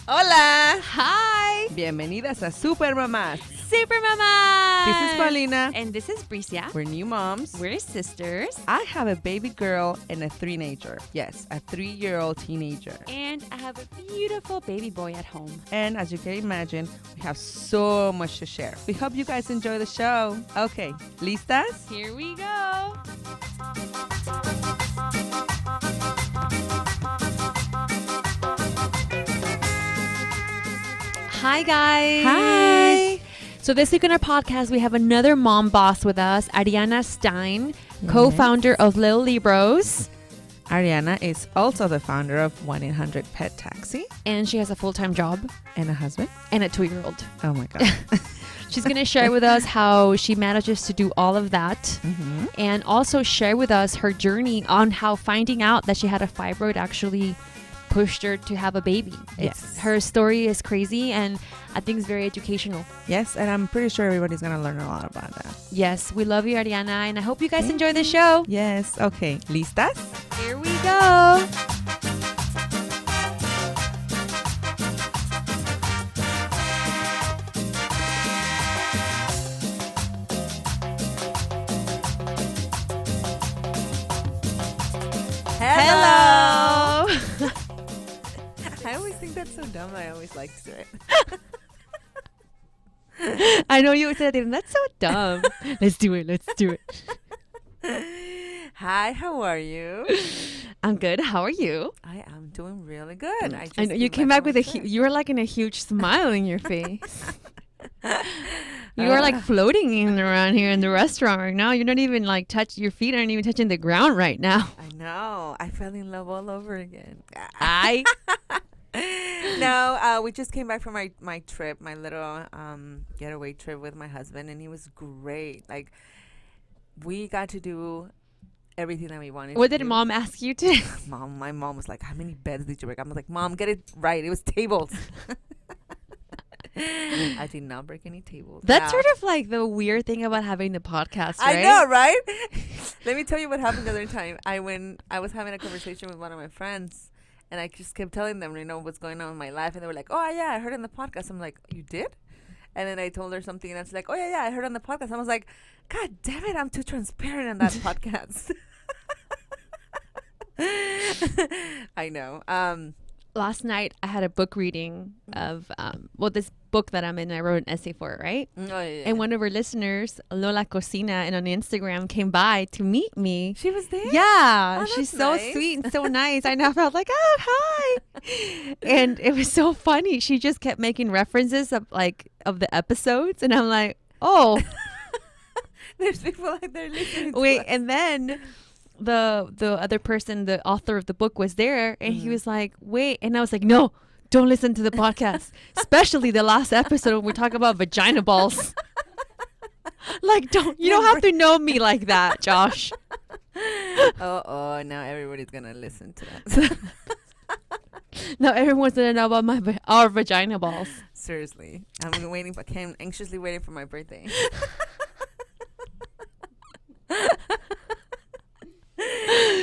Hola. Hi. Bienvenidas a Super Mamás. Super Mamás. This is Paulina. And this is Bricia. We're new moms. We're sisters. I have a baby girl and a teenager. Yes, a 3-year-old teenager. And I have a beautiful baby boy at home. And as you can imagine, we have so much to share. We hope you guys enjoy the show. Okay, ¿listas? Here we go. Hi, guys. Hi. So this week on our podcast, we have another mom boss with us, Ariana Stein, co-founder of Libros. Ariana is also the founder of 1-800-PET Taxi. And she has a full-time job. And a husband. And a 2-year-old. Oh my God. She's going to share with us how she manages to do all of that. And also share with us her journey on how finding out that she had a fibroid actually pushed her to have a baby. Yes. Her story is crazy and I think it's very educational. Yes, and I'm pretty sure everybody's going to learn a lot about that. Yes, we love you, Ariana, and I hope you guys enjoy the show. Yes, okay. ¿Listas? Here we go. Hello. I always think that's so dumb. I always like to do it. I know you said it. That's so dumb. Let's do it. Let's do it. Hi, how are you? I'm good. How are you? I am doing really good. I know you came back with you were like in a huge smile in your face. You are like floating in around here in the restaurant right now. You're not even like your feet aren't even touching the ground right now. I know. I fell in love all over again. No, we just came back from my trip, my little getaway trip with my husband, and it was great. Like, we got to do everything that we wanted. What did Mom ask you to? My mom was like, "How many beds did you break?" I was like, "Mom, get it right. It was tables." I did not break any tables. That's sort of like the weird thing about having the podcast, right? I know, right? Let me tell you what happened the other time. I was having a conversation with one of my friends, and I just kept telling them, what's going on in my life, and they were like, "Oh yeah, I heard in the podcast." I'm like, "You did?" And then I told her something, and it's like, "Oh yeah, I heard on the podcast." I was like, "God damn it, I'm too transparent on that podcast." I know. Last night I had a book reading of this book that I'm in. I wrote an essay for it, right? Oh, yeah. And one of our listeners, Lola Cocina, and on Instagram came by to meet me. She was there? Yeah. Oh, she's that's so nice. sweet and so nice. I now felt like, oh, hi. And it was so funny. She just kept making references of the episodes. And I'm like, oh. There's people like they're listening to wait, us. and then the other person, the author of the book, was there, and he was like, wait, and I was like, no, don't listen to the podcast, especially the last episode when we talk about vagina balls. Like, don't have to know me like that, Josh. Oh, now everybody's gonna listen to that. Now everyone's gonna know about our vagina balls. Seriously, I'm anxiously waiting for my birthday.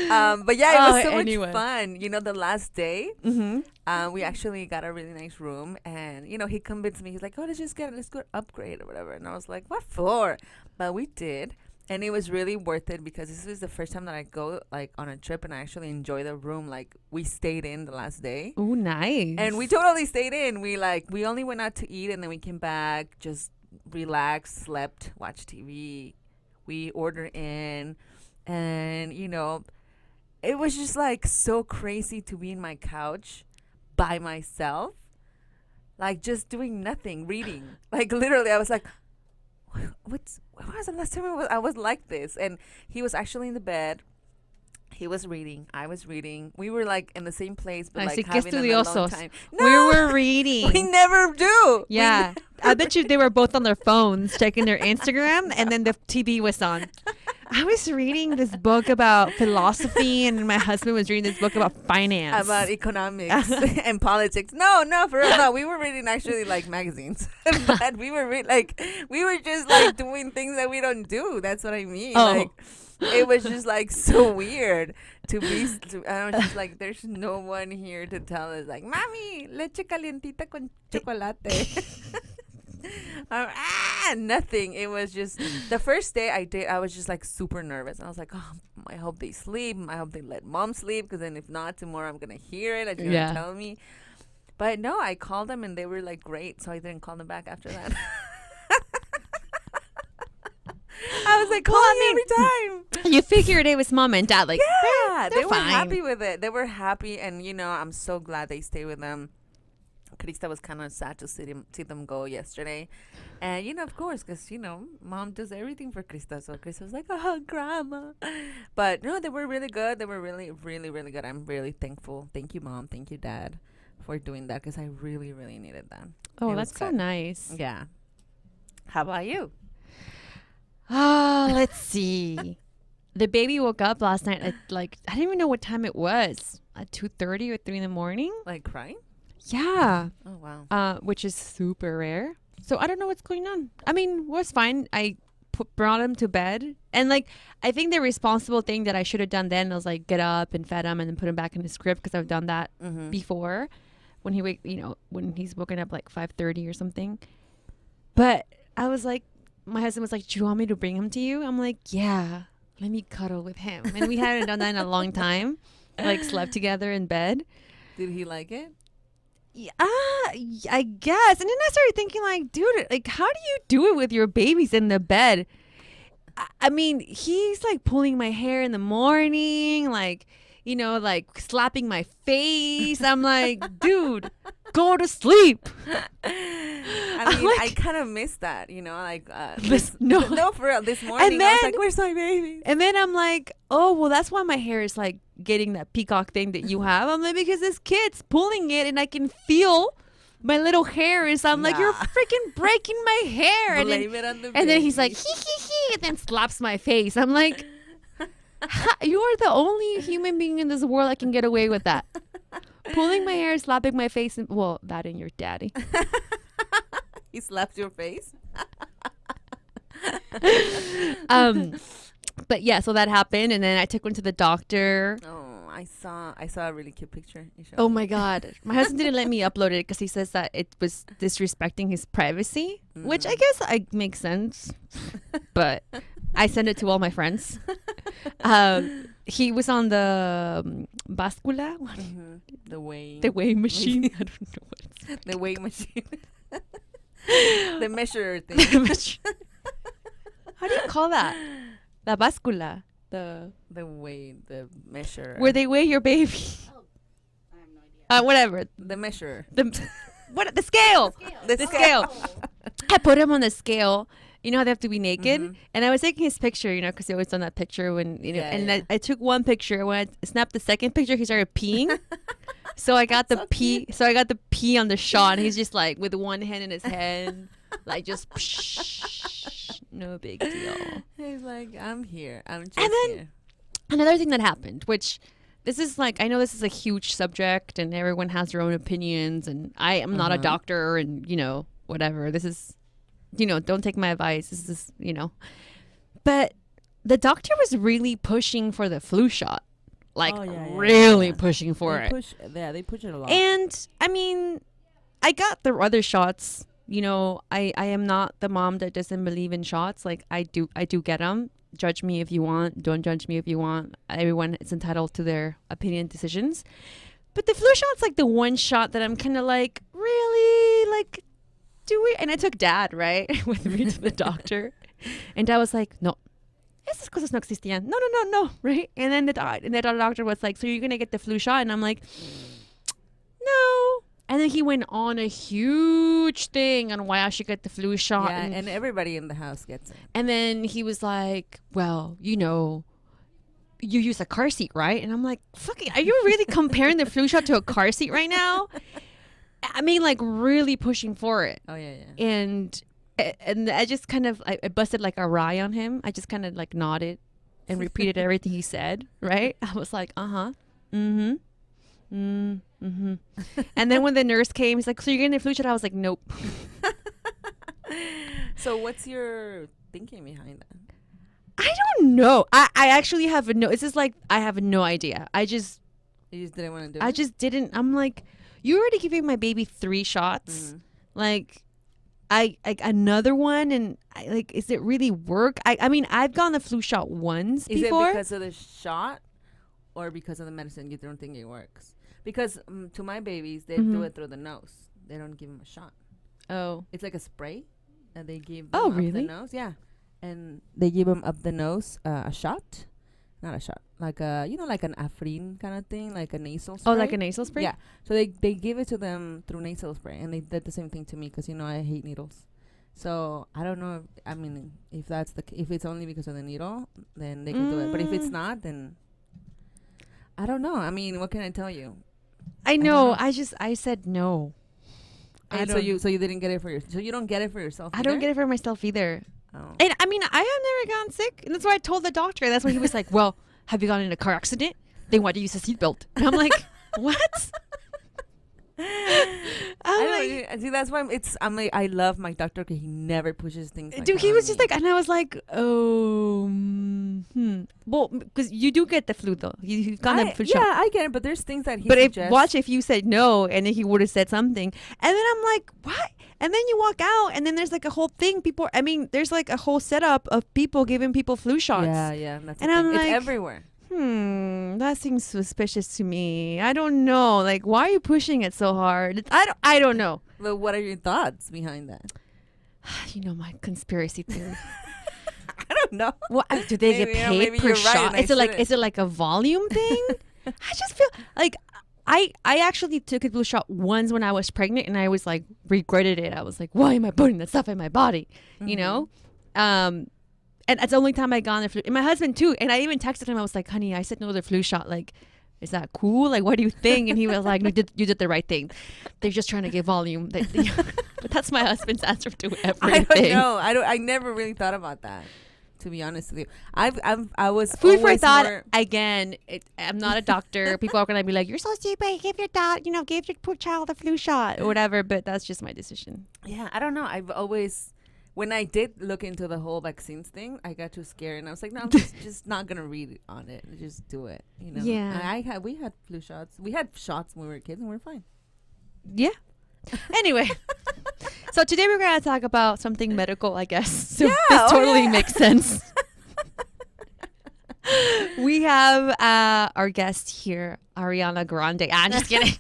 But yeah, it was so much fun. The last day, we actually got a really nice room, and he convinced me. He's like, "Oh, let's go upgrade or whatever." And I was like, "What for?" But we did, and it was really worth it because this was the first time that I go on a trip and I actually enjoy the room. Like, we stayed in the last day. Oh, nice. And we totally stayed in. We only went out to eat, and then we came back, just relaxed, slept, watched TV. We ordered in. And, it was just so crazy to be in my couch by myself, just doing nothing, reading. Literally, I was like, when was the last time I was like this? And he was actually in the bed. He was reading. I was reading. We were in the same place, but having an alone time. No, we were reading. We never do. Yeah. I bet you they were both on their phones checking their Instagram, and then the TV was on. I was reading this book about philosophy, and my husband was reading this book about finance. About economics and politics. No, for real. No, we were reading actually magazines. But we were we were just doing things that we don't do. That's what I mean. Oh. It was just like so weird to be. I was just like, there's no one here to tell us, like, Mami, leche calientita con chocolate. Nothing. It was just the first day I was just like super nervous. I was like, oh, I hope they sleep. I hope they let mom sleep, because then if not, tomorrow I'm gonna hear it and she's gonna tell me. But no, I called them and they were like great, so I didn't call them back after that. I was like, call me every time. You figured it was mom and dad, like, yeah, they're they were fine. happy with it. They were happy, and I'm so glad they stay with them. Krista was kind of sad to see them go yesterday. And, of course, because, mom does everything for Krista. So Krista was like, oh, grandma. But, no, they were really good. They were really, really, really good. I'm really thankful. Thank you, Mom. Thank you, Dad, for doing that, because I really, really needed that. Oh, that's so nice. Yeah. How about you? Let's see. The baby woke up last night at, I didn't even know what time it was. At 2:30 or 3 in the morning. Like crying? Yeah. Oh, wow. Which is super rare. So I don't know what's going on. I mean, it was fine. I brought him to bed. And I think the responsible thing that I should have done then was get up and fed him and then put him back in his crib, because I've done that before when when he's woken up 5:30 or something. But I was like, my husband was like, do you want me to bring him to you? I'm like, yeah, let me cuddle with him. And we hadn't done that in a long time. Slept together in bed. Did he like it? Yeah, I guess. And then I started thinking, dude, how do you do it with your babies in the bed? I mean, he's pulling my hair in the morning, slapping my face. I'm like, dude, go to sleep. I mean, I kind of missed that, no, for real. This morning, I was like, where's my baby? And then I'm like, oh, well, that's why my hair is getting that peacock thing that you have. I'm like, because this kid's pulling it and I can feel my little hair is. I'm like, you're freaking breaking my hair. Blame it on the baby. And then he's like, he, and then slaps my face. I'm like, you are the only human being in this world that can get away with that. Pulling my hair, slapping my face, and that and your daddy. He slapped your face? But yeah, so that happened, and then I took one to the doctor. Oh, I saw a really cute picture. Oh my God. My husband didn't let me upload it because he says that it was disrespecting his privacy, which I guess makes sense. But I sent it to all my friends. He was on the bascula. The weighing machine. I don't know what it's the weight machine. The measure thing. How do you call that? La bascula. The measure. Where they weigh your baby. Oh, I have no idea. Whatever. The measure. The scale. The scale. I put him on the scale. You know how they have to be naked? And I was taking his picture, because he always done that picture when, I took one picture. When I snapped the second picture, he started peeing. So I got the pee. Cute. So I got the pee on the shot. And he's just with one hand in his head, just psh, no big deal. He's like, I'm here. I'm just and then here. Another thing that happened, which this is I know this is a huge subject and everyone has their own opinions. And I am not a doctor and, whatever. This is, don't take my advice. This is, But the doctor was really pushing for the flu shot. Really pushing for it. They push it a lot. And I mean, I got the other shots. I am not the mom that doesn't believe in shots. I do get them. Judge me if you want. Don't judge me if you want. Everyone is entitled to their opinion decisions. But the flu shot's the one shot that I'm kind of really do we? And I took Dad with me to the doctor, and Dad was like, no. Esas cosas no existían. No, right? And then the doctor was like, so you're going to get the flu shot? And I'm like, no. And then he went on a huge thing on why I should get the flu shot. Yeah, and everybody in the house gets it. And then he was like, well, you use a car seat, right? And I'm like, fucking, are you really comparing the flu shot to a car seat right now? I mean, really pushing for it. Oh, yeah. And I just kind of, I busted a rye on him. I just kind of nodded and repeated everything he said, right? I was like, mm-hmm. And then when the nurse came, he's like, so you're getting the flu shot? I was like, nope. So what's your thinking behind that? I don't know. I actually have no. It's just like I have no idea. You just didn't want to do it? I just didn't. I'm like, you already giving my baby 3 shots. Like, I another one, and like, is it really work? I mean, I've gotten the flu shot once before. Is it because of the shot, or because of the medicine you don't think it works? Because to my babies, they do it through the nose. They don't give them a shot. Oh, it's like a spray, and they give them oh up really? the nose. Yeah, and they give them up the nose a shot. Not a shot, like a like an Afrin kind of thing, like a nasal spray. Oh, like a nasal spray? Yeah. So they give it to them through nasal spray, and they did the same thing to me because I hate needles. So I don't know. If that's if it's only because of the needle, then they can do it. But if it's not, then I don't know. I mean, what can I tell you? I know. I said no. So you didn't get it for yourself. So you don't get it for yourself. I don't get it for myself either. Oh. And I mean, I have never gotten sick, and that's why I told the doctor. That's why he was like, "Well, have you gotten in a car accident? Then why do you use a seatbelt?" And I'm like, "What?" See, that's why I'm like, I love my doctor because he never pushes things. Like Dude, he was just like, and I was like, oh, well, because you do get the flu though. You've gotten the flu shot. Yeah, I get it, but there's things that he. But suggests. if you said no, and then he would have said something, and then I'm like, what? And then you walk out, and then there's like a whole thing. There's like a whole setup of people giving people flu shots. Yeah, that's and I'm like, it's everywhere. That seems suspicious to me. I don't know. Like, why are you pushing it so hard? I don't know. But what are your thoughts behind that? My conspiracy theory. I don't know. Well, do they get paid per shot? Is it like a volume thing? I just feel like I actually took a flu shot once when I was pregnant, and I was like regretted it. I was like, why am I putting that stuff in my body? And that's the only time I got the flu. And my husband too. And I even texted him. I was like, honey, I said no to the flu shot. Like, is that cool? Like, what do you think? And he was like, you did the right thing. They're just trying to get volume. But that's my husband's answer to everything. I don't know. I never really thought about that, to be honest with you. I was food for thought. Again, I'm not a doctor. People are gonna be like, you're so stupid. Give your give your poor child a flu shot or whatever. But that's just my decision. Yeah, I don't know. I've always. When I did look into the whole vaccines thing, I got too scared, and I was like, "No, I'm just not gonna read on it. Just do it." Yeah. And we had flu shots. We had shots when we were kids, and we were fine. Yeah. Anyway, so today we're gonna talk about something medical, I guess. So this totally makes sense. We have our guest here, Ariana Grande. I'm just kidding.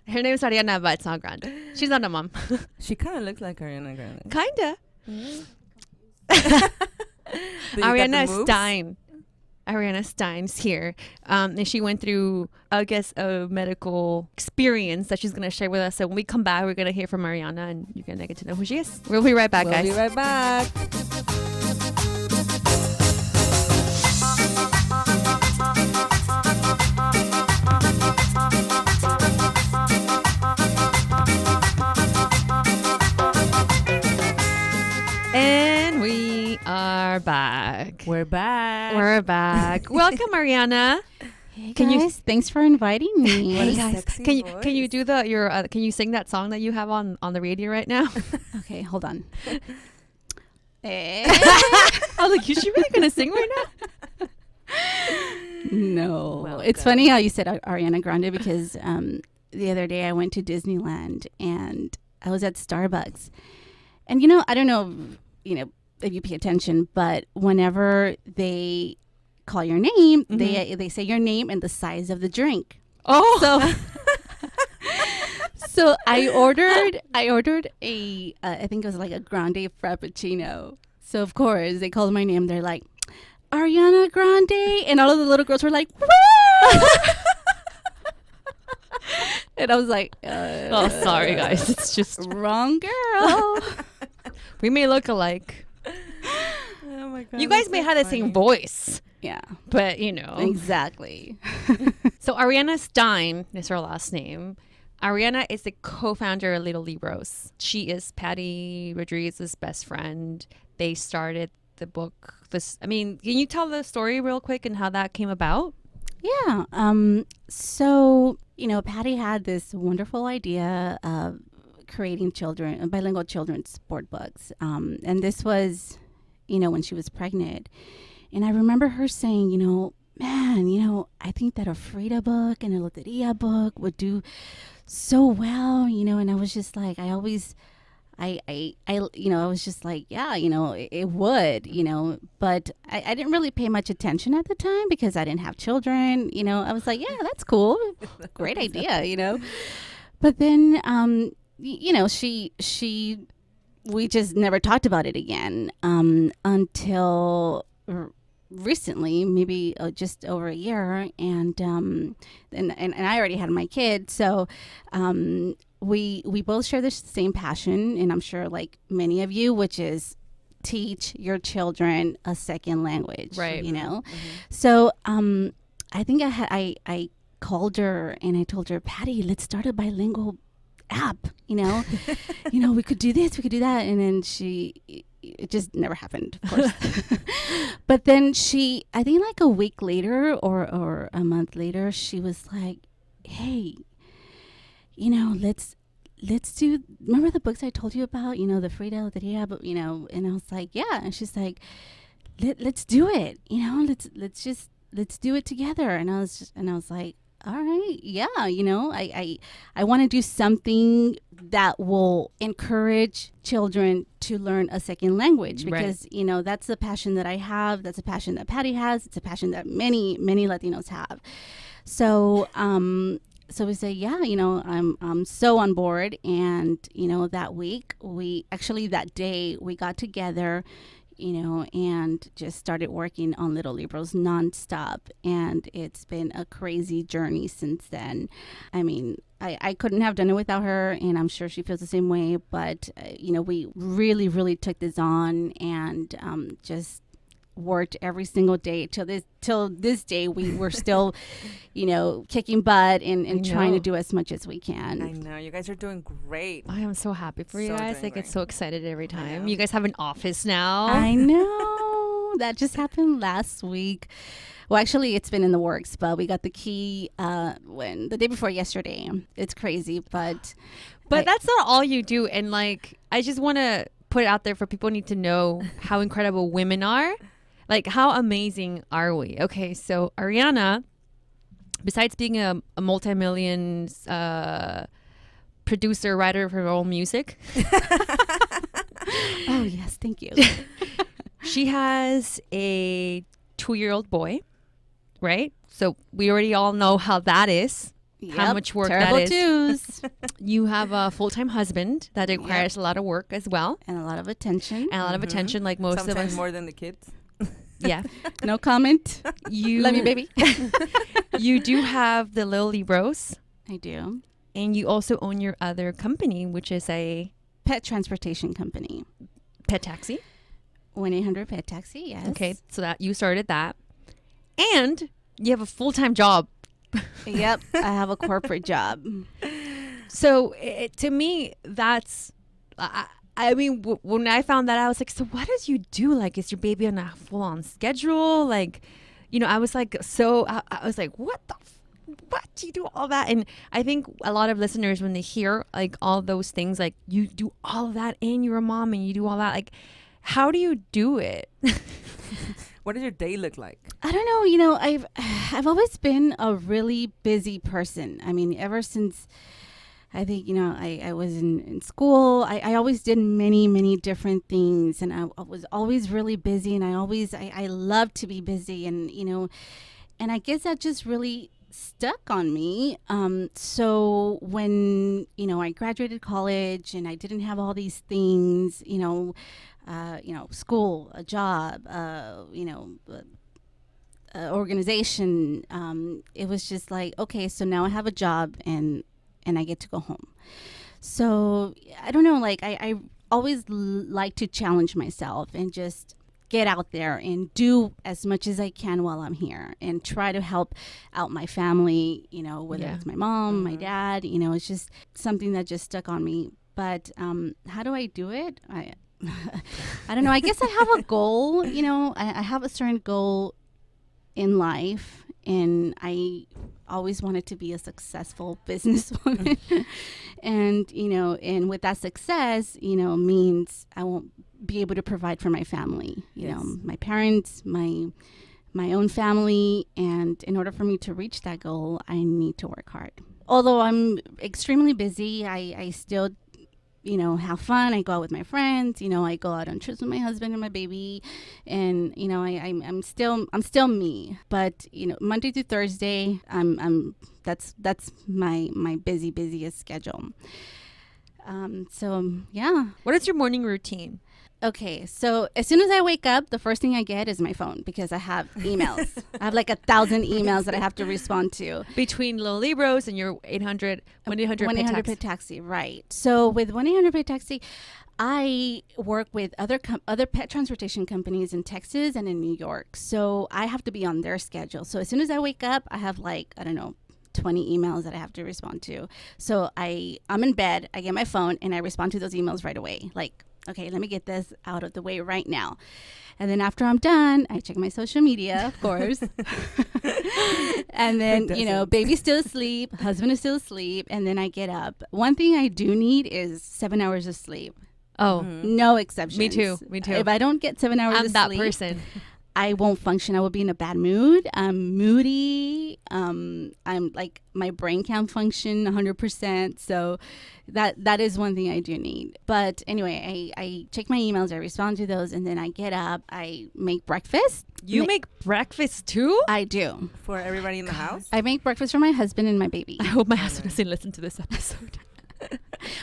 Her name is Ariana, but it's not Grande. She's not a mom. She kind of looks like Ariana Grande. Kinda. Ariana Stein. Ariana Stein's here. And she went through, I guess, a medical experience that she's going to share with us. So when we come back, we're going to hear from Ariana, and you're going to get to know who she is. We'll be right back, guys. We'll be right back. And we are back. We're back. Welcome, Ariana. Hey guys, thanks for inviting me. Hey guys, can you do can you sing that song that you have on the radio right now? Okay, hold on. I was like, is she really gonna sing right now? No. Well, it's funny how you said Ariana Grande because the other day I went to Disneyland and I was at Starbucks. And I don't know, if you pay attention, but whenever they call your name, they say your name and the size of the drink. Oh. So I ordered a I think it was like a grande frappuccino. So of course they called my name. They're like, Ariana Grande, and all of the little girls were like, woo! And I was like, oh, sorry guys, it's just wrong girl. We may look alike. Oh my God, you guys may have the same voice. Yeah, but exactly. So Ariana Stein is her last name. Ariana is the co-founder of Little Libros. She is Patty Rodriguez's best friend. They started the book. Can you tell the story real quick and how that came about? Yeah. So, Patty had this wonderful idea of creating bilingual children's sport books. And this was when she was pregnant. And I remember her saying, man, I think that a Frida book and a Loteria book would do so well, and I was just like, I was just like, yeah, it would, but I didn't really pay much attention at the time because I didn't have children, I was like, yeah, that's cool. Great idea, But then, we just never talked about it again until recently, maybe just over a year, and I already had my kid, so we both share the same passion, and I'm sure like many of you, which is teach your children a second language, right? So I think I called her and I told her, Patty, let's start a bilingual app, we could do this, we could do that, and then it just never happened, of course. But then I think like a week later or a month later, she was like, hey, let's do, remember the books I told you about, the Frida Loteria, but and I was like, yeah, and she's like, let's do it, let's do it together. And I was like, all right, yeah, I want to do something that will encourage children to learn a second language, because that's the passion that I have, that's a passion that Patty has, it's a passion that many Latinos have. So we say, yeah, I'm so on board. And that day we got together, and just started working on Little Libros nonstop. And it's been a crazy journey since then. I mean, I couldn't have done it without her, and I'm sure she feels the same way. But, we really, really took this on and just worked every single day till this day. We were still, kicking butt and trying to do as much as we can. I know. You guys are doing great. I am so happy for you guys. I get so excited every time. I You guys have an office now. I know. That just happened last week. Well, actually, it's been in the works, but we got the key the day before yesterday. It's crazy, but that's not all you do. And like, I just want to put it out there for people need to know how incredible women are. Like, how amazing are we? Okay, so Ariana, besides being a multi-million producer, writer of her own music. Oh, yes, thank you. She has a 2-year-old boy, right? So we already all know how that is. How much work that is. Twos. You have a full-time husband that requires a lot of work as well. And a lot of attention. And a lot of attention, like most Sometimes of us. more than the kids. Yeah. No comment. Love you, baby. You do have the Little Libros. I do. And you also own your other company, which is a pet transportation company. Pet taxi. 1-800-PET taxi, yes. Okay, so that you started that. And you have a full-time job. Yep, I have a corporate job. So to me, that's... I mean, when I found that, I was like, so what does you do? Like, is your baby on a full-on schedule? Like, I was like, I was like, what do you do all that? And I think a lot of listeners, when they hear like all those things, like you do all of that and you're a mom and you do all that, like, how do you do it? What does your day look like? I don't know. I've always been a really busy person. I mean, ever since... I think, I was in school. I always did many different things, and I was always really busy, and I love to be busy, and, and I guess that just really stuck on me. So when, I graduated college and I didn't have all these things, school, a job, organization, it was just like, okay, so now I have a job and I get to go home. So I don't know, like I always like to challenge myself and just get out there and do as much as I can while I'm here and try to help out my family, whether it's my mom, my dad, it's just something that just stuck on me. But how do I do it? I don't know. I guess I have a goal, I have a certain goal in life, and I always wanted to be a successful businesswoman. And, and with that success, means I won't be able to provide for my family, you know, my parents, my own family. And in order for me to reach that goal, I need to work hard. Although I'm extremely busy, I still, you know, have fun. I go out with my friends. You know, I go out on trips with my husband and my baby, and you know, I'm still me. But you know, Monday through Thursday, that's my busiest schedule. So yeah. What is your morning routine? Okay, so as soon as I wake up, the first thing I get is my phone because I have emails. I have like 1,000 emails that I have to respond to. Between Little Libros and your 1-800 Pet Taxi, right. So with 1-800 Pet Taxi, I work with other pet transportation companies in Texas and in New York. So I have to be on their schedule. So as soon as I wake up, I have like, I don't know, 20 emails that I have to respond to. So I'm in bed, I get my phone, and I respond to those emails right away. Like, okay, let me get this out of the way right now. And then after I'm done, I check my social media, of course. And then, you know, baby's still asleep, husband is still asleep, and then I get up. One thing I do need is 7 hours of sleep. Oh. No exceptions. Me too. If I don't get 7 hours of sleep, I'm that person. I won't function. I will be in a bad mood. I'm moody. I'm like, my brain can't function 100%. So that is one thing I do need. But anyway, I check my emails. I respond to those. And then I get up. I make breakfast. You make breakfast too? I do. For everybody in the house? I make breakfast for my husband and my baby. I hope my husband doesn't listen to this episode.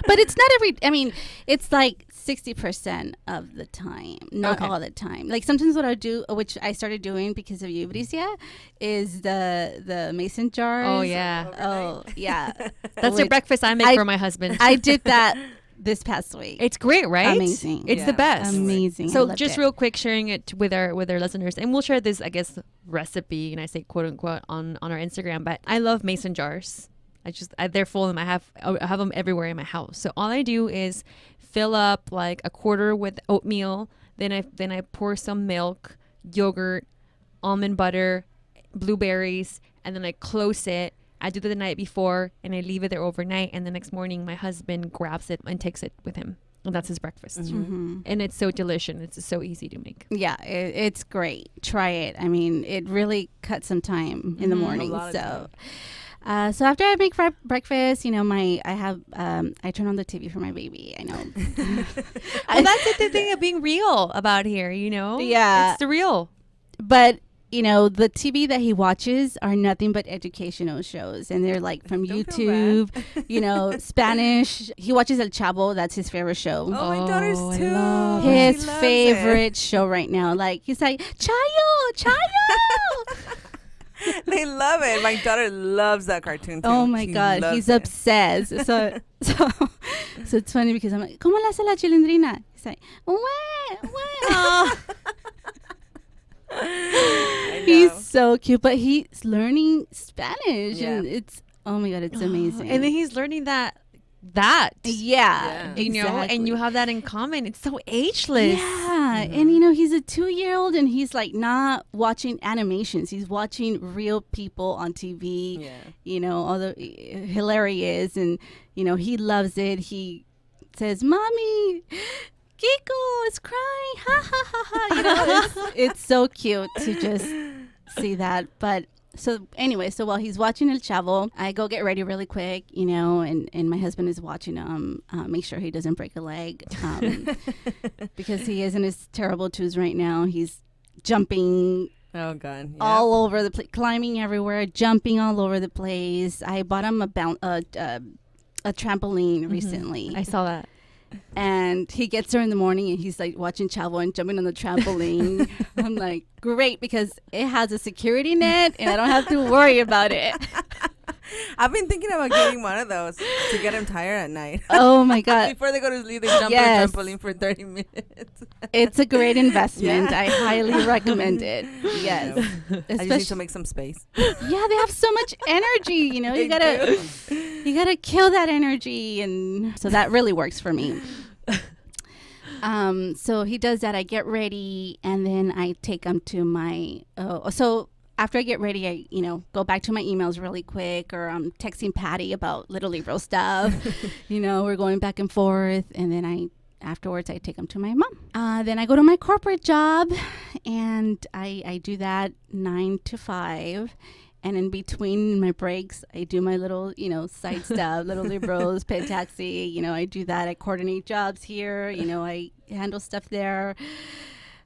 But it's not it's like 60% of the time, not all the time. Like sometimes what I do, which I started doing because of you, Bricia, is the mason jars. Oh, yeah. Oh, yeah. That's the breakfast I make for my husband. I did that this past week. It's great, right? Amazing. It's the best. Amazing. So just real quick, sharing it with our listeners, and we'll share this, I guess, recipe, and I say quote unquote on our Instagram. But I love mason jars. They're full of them. I have them everywhere in my house. So all I do is fill up like a quarter with oatmeal. Then I pour some milk, yogurt, almond butter, blueberries, and then I close it. I do that the night before, and I leave it there overnight. And the next morning, my husband grabs it and takes it with him. And that's his breakfast. Mm-hmm. And it's so delicious. It's so easy to make. Yeah, it's great. Try it. I mean, it really cuts some time in the morning. So after I make breakfast, you know, I turn on the TV for my baby. I know. Well, that's the thing of being real about here, you know? Yeah. It's surreal. But, you know, the TV that he watches are nothing but educational shows. And they're like from YouTube, you know, Spanish. He watches El Chavo. That's his favorite show. Oh, my daughter's too. His favorite show right now. Like, he's like, Chayo. They love it. My daughter loves that cartoon too. Oh my God, he's obsessed. So it's funny because I'm like, ¿Cómo le hace la chilindrina? He's like, "Wah." He's so cute, but he's learning Spanish, and it's, oh my God, it's amazing. And then he's learning that. Yeah, you know, and you have that in common. It's so ageless. Yeah, and you know, he's a 2-year-old, and he's like not watching animations. He's watching real people on TV. Yeah, you know, all the hilarious, and you know, he loves it. He says, "Mommy, Kiko is crying, ha ha ha ha." You know, it's so cute to just see that, but. So anyway, while he's watching El Chavo, I go get ready really quick, you know, and my husband is watching make sure he doesn't break a leg, because he is in his terrible twos right now. He's jumping all over the place, climbing everywhere, jumping all over the place. I bought him a trampoline recently. I saw that. And he gets there in the morning and he's like watching Chavo and jumping on the trampoline. I'm like, great, because it has a security net and I don't have to worry about it. I've been thinking about getting one of those to get him tired at night. Oh my God. Before they go to sleep, they jump on the trampoline for 30 minutes. It's a great investment. I highly recommend it. Yes. I just need to make some space. Yeah, they have so much energy, you know. You gotta kill that energy, and so that really works for me. So he does that. I get ready, and then I take him to my after I get ready, I, you know, go back to my emails really quick, or I'm texting Patty about Little Libro stuff. You know, we're going back and forth, and then afterwards I take them to my mom. Then I go to my corporate job, and I do that 9 to 5. And in between my breaks, I do my little, side stuff, little Libros, pay taxi. I do that. I coordinate jobs here. I handle stuff there.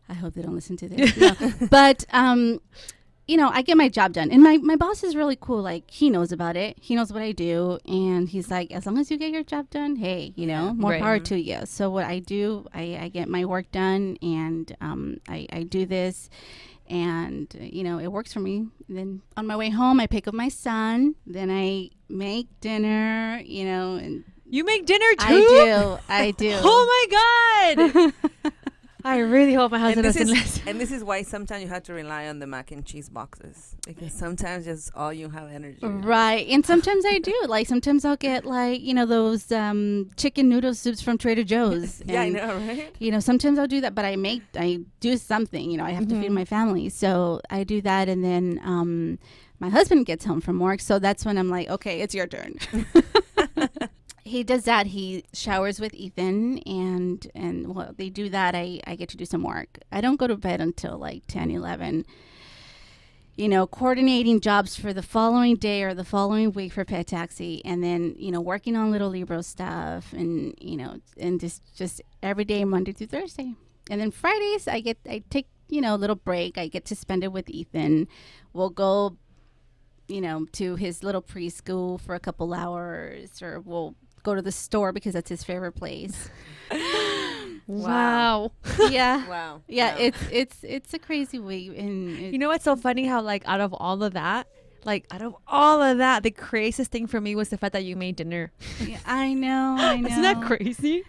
I hope they don't listen to this. No. But, I get my job done. And my boss is really cool. Like, he knows about it. He knows what I do. And he's like, as long as you get your job done, hey, more power to you. So what I do, I get my work done, and I do this. And, it works for me. Then on my way home, I pick up my son. Then I make dinner, and You make dinner too? I do. Oh my God. I really hope my husband doesn't listen. And this is why sometimes you have to rely on the mac and cheese boxes, because sometimes just all you have energy. Right. And sometimes I do. Like, sometimes I'll get, like, those chicken noodle soups from Trader Joe's. Yeah, and, I know, right? Sometimes I'll do that, but I do something. I have to feed my family. So I do that, and then my husband gets home from work. So that's when I'm like, okay, it's your turn. He does that. He showers with Ethan, and while they do that, I get to do some work. I don't go to bed until like 10, 11. Coordinating jobs for the following day or the following week for Pet Taxi, and then, working on little Libro stuff, and, and just every day, Monday through Thursday. And then Fridays, I take, a little break. I get to spend it with Ethan. We'll go, to his little preschool for a couple hours, or we'll go to the store because that's his favorite place. Wow. Yeah. Wow. Yeah. Wow. It's a crazy week. And What's so funny how, like, out of all of that, the craziest thing for me was the fact that you made dinner. Yeah, I know. Isn't that crazy?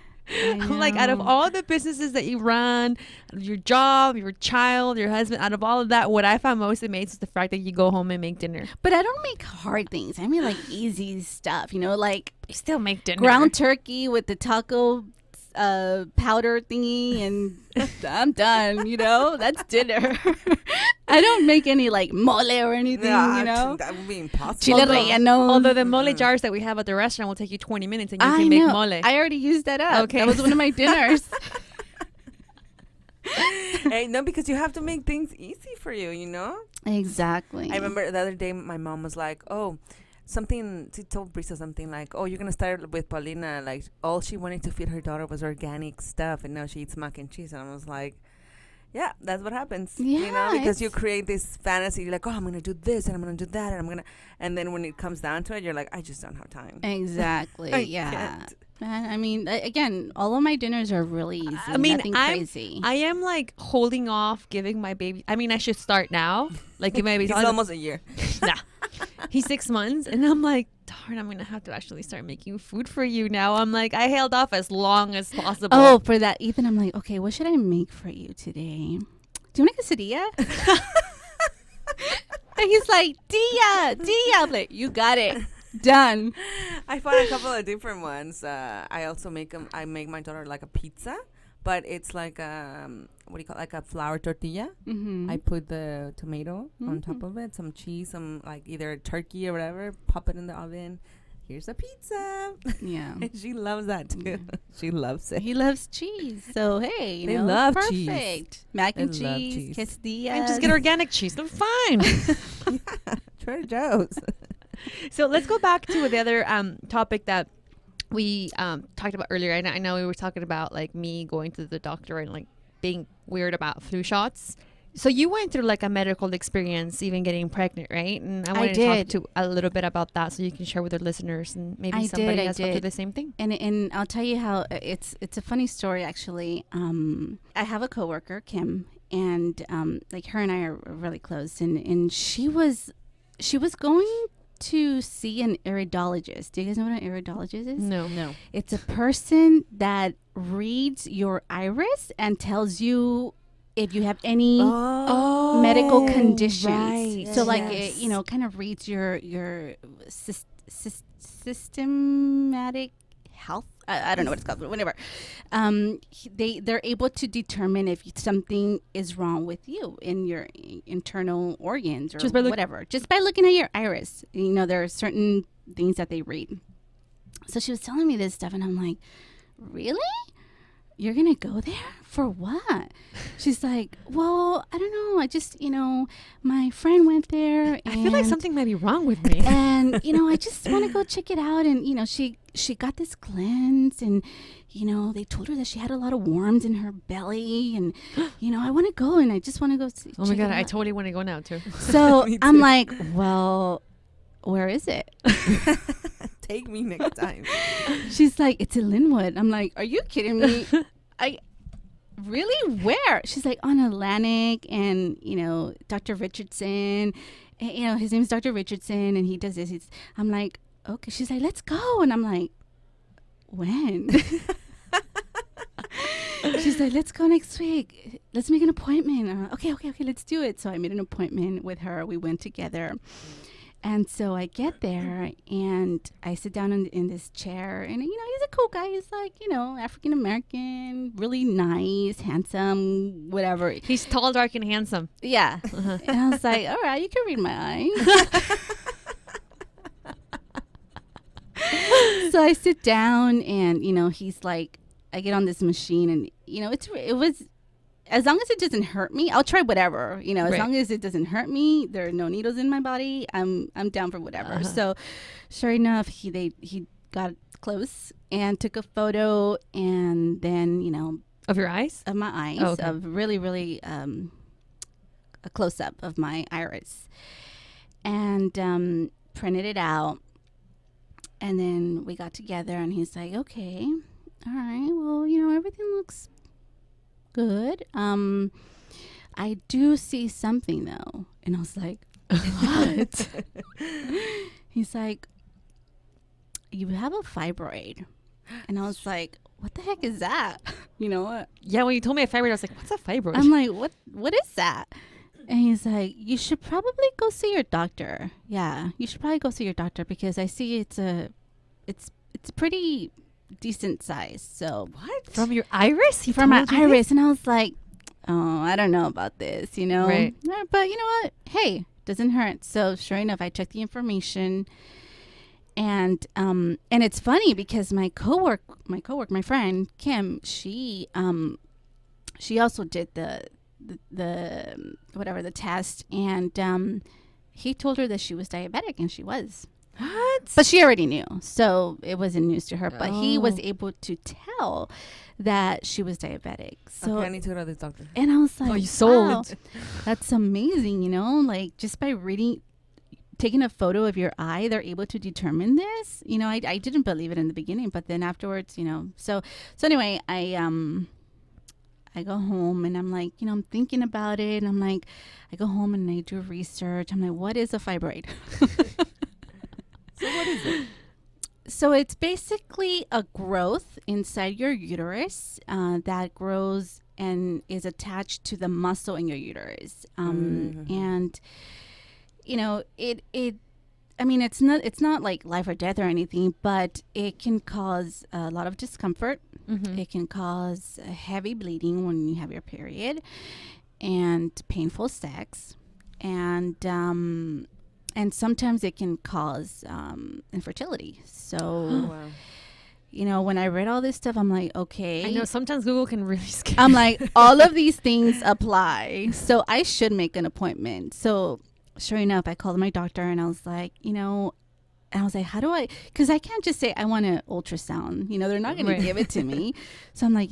Like, out of all the businesses that you run, your job, your child, your husband, out of all of that, what I found most amazing is the fact that you go home and make dinner. But I don't make hard things. I mean, like, easy stuff, like You still make dinner. ground turkey with the taco powder thingy, and I'm done. That's dinner. I don't make any like mole or anything. That would be impossible. Chile relleno. Although the mole jars that we have at the restaurant will take you 20 minutes and you can make mole. I already used that up. Okay. That was one of my dinners. Hey, no, because you have to make things easy for you, Exactly. I remember the other day my mom was like, she told Bricia something like, you're going to start with Paulina. Like, all she wanted to feed her daughter was organic stuff, and now she eats mac and cheese. And I was like, yeah, that's what happens. Yeah, because you create this fantasy. You're like, I'm going to do this, and I'm going to do that, and then when it comes down to it, you're like, I just don't have time. Exactly. I can't. I mean, again, all of my dinners are really easy. Nothing crazy. I am like holding off giving my baby. I mean, I should start now. Like, give my baby. It's almost a year. Nah. He's 6 months, and I'm like, darn, I'm going to have to actually start making food for you now. I'm like, I held off as long as possible. Oh, for that, Ethan, I'm like, okay, what should I make for you today? Do you want a quesadilla? And he's like, Dia. I'm like, you got it. Done. I found a couple of different ones. I also I make my daughter like a pizza, but it's like like a flour tortilla. Mm-hmm. I put the tomato on top of it, some cheese, some like either turkey or whatever, pop it in the oven. Here's a pizza. Yeah. And she loves that too. She loves it. He loves cheese. So, hey, They love perfect. cheese. Mac and They love cheese, cheese. quesadillas. And just get organic cheese. They're fine. Yeah, Trader Joe's. So let's go back to the other topic that we talked about earlier. I know we were talking about like me going to the doctor and like being weird about flu shots. So you went through like a medical experience, even getting pregnant, right? And I wanted to talk a little bit about that, so you can share with our listeners, and maybe somebody has gone through the same thing. And I'll tell you how it's a funny story actually. I have a coworker, Kim, and like her and I are really close, and she was going to see an iridologist. Do you guys know what an iridologist is? No. It's a person that reads your iris and tells you if you have any medical conditions. Right. So like it, kind of reads your systematic health. I don't know what it's called, but whatever. They're able to determine if something is wrong with you in your internal organs or whatever. Just by looking at your iris. There are certain things that they read. So she was telling me this stuff, and I'm like, really? you're going to go there for what? She's like, well, I don't know. I just, my friend went there. I feel like something might be wrong with me. And, I just want to go check it out. And, she got this cleanse and, they told her that she had a lot of worms in her belly. And, I want to go and I just want to go see. Oh my God, I totally want to go now too. So I'm like, well, where is it? Take me next time. She's like, it's in Linwood. I'm like, are you kidding me? Really? Where? She's like, on Atlantic and, Dr. Richardson. And, his name's Dr. Richardson and he does this. I'm like, okay. She's like, let's go. And I'm like, when? She's like, let's go next week. Let's make an appointment. I'm like, okay, let's do it. So I made an appointment with her. We went together. And so I get there and I sit down in this chair and, he's a cool guy. He's like, African-American, really nice, handsome, whatever. He's tall, dark, and handsome. Yeah. Uh-huh. And I was like, all right, you can read my eyes. So I sit down and, he's like, I get on this machine and, it was, as long as it doesn't hurt me, I'll try whatever. As long as it doesn't hurt me, there are no needles in my body. I'm down for whatever. Uh-huh. So, sure enough, he got close and took a photo, and then of your eyes, of my eyes, oh, okay. Of really, really a close up of my iris, and printed it out, and then we got together, and he's like, okay, all right, well, everything looks good. I do see something though. And I was like, what? He's like, you have a fibroid. And I was like, what the heck is that? What? Yeah, when you told me a fibroid, I was like, what's a fibroid? I'm like, what is that? And he's like, you should probably go see your doctor. Yeah, you should probably go see your doctor because I see it's pretty decent size. So what? From your iris? From my iris. And I was like, oh, I don't know about this, Right. But you know what? Hey, doesn't hurt. So sure enough, I took the information, and it's funny because my friend Kim, she also did the whatever the test, and he told her that she was diabetic, and she was. What? But she already knew, so it wasn't news to her. But he was able to tell that she was diabetic. So okay, I need to go to this doctor. And I was like, you sold. Wow, that's amazing, like just by taking a photo of your eye, they're able to determine this. I didn't believe it in the beginning, but then afterwards, So anyway, I go home and I'm like, I'm thinking about it. And I'm like, I go home and I do research. I'm like, what is a fibroid? So what is it? So it's basically a growth inside your uterus that grows and is attached to the muscle in your uterus. And, it's not like life or death or anything, but it can cause a lot of discomfort. Mm-hmm. It can cause heavy bleeding when you have your period and painful sex. And sometimes it can cause infertility. So, wow. When I read all this stuff, I'm like, okay. I know sometimes Google can really scare I'm like, all of these things apply. So I should make an appointment. So sure enough, I called my doctor and I was like, how do I, because I can't just say I want an ultrasound. They're not going to give it to me. So I'm like,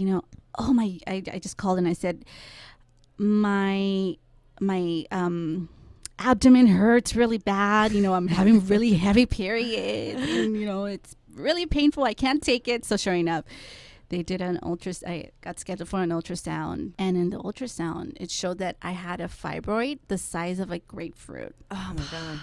I just called and I said, my abdomen hurts really bad. I'm having really heavy periods and, it's really painful. I can't take it. So sure enough, they did an ultrasound. I got scheduled for an ultrasound. And in the ultrasound, it showed that I had a fibroid the size of a grapefruit. Oh, my God.